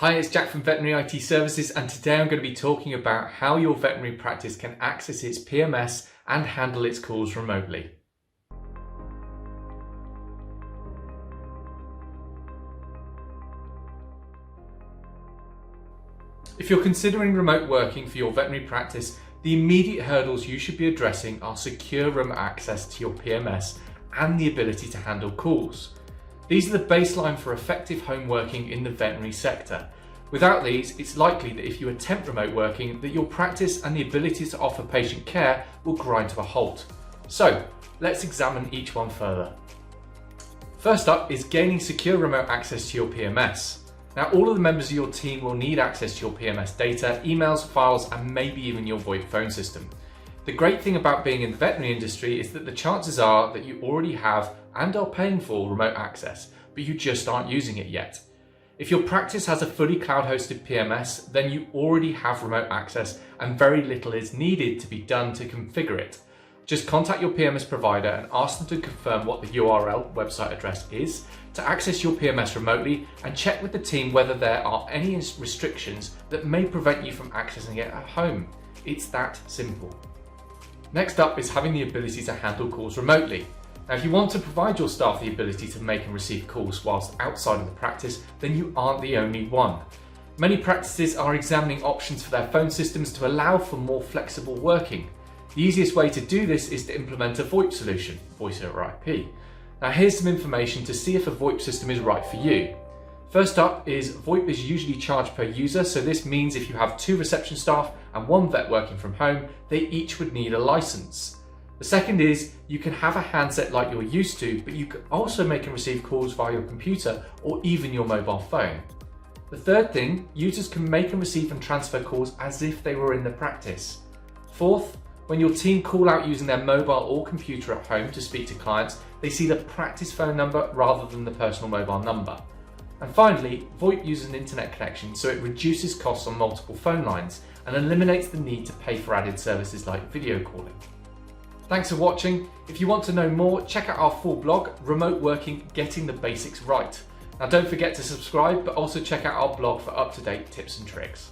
Hi, it's Jack from Veterinary IT Services, and today I'm going to be talking about how your veterinary practice can access its PMS and handle its calls remotely. If you're considering remote working for your veterinary practice, the immediate hurdles you should be addressing are secure remote access to your PMS and the ability to handle calls. These are the baseline for effective home working in the veterinary sector. Without these, it's likely that if you attempt remote working, that your practice and the ability to offer patient care will grind to a halt. So, let's examine each one further. First up is gaining secure remote access to your PMS. Now, all of the members of your team will need access to your PMS data, emails, files, and maybe even your VoIP phone system. The great thing about being in the veterinary industry is that the chances are that you already have and are paying for remote access, but you just aren't using it yet. If your practice has a fully cloud-hosted PMS, then you already have remote access and very little is needed to be done to configure it. Just contact your PMS provider and ask them to confirm what the URL website address is to access your PMS remotely, and check with the team whether there are any restrictions that may prevent you from accessing it at home. It's that simple. Next up is having the ability to handle calls remotely. Now, if you want to provide your staff the ability to make and receive calls whilst outside of the practice, then you aren't the only one. Many practices are examining options for their phone systems to allow for more flexible working. The easiest way to do this is to implement a VoIP solution, voice over IP. Now, here's some information to see if a VoIP system is right for you. First up is VoIP is usually charged per user, so this means if you have 2 reception staff and 1 vet working from home, they each would need a license. The second is you can have a handset like you're used to, but you can also make and receive calls via your computer or even your mobile phone. The third thing, users can make and receive and transfer calls as if they were in the practice. Fourth, when your team call out using their mobile or computer at home to speak to clients, they see the practice phone number rather than the personal mobile number. And finally, VoIP uses an internet connection, so it reduces costs on multiple phone lines and eliminates the need to pay for added services like video calling. Thanks for watching. If you want to know more, check out our full blog, Remote Working, Getting the Basics Right. Now, don't forget to subscribe, but also check out our blog for up-to-date tips and tricks.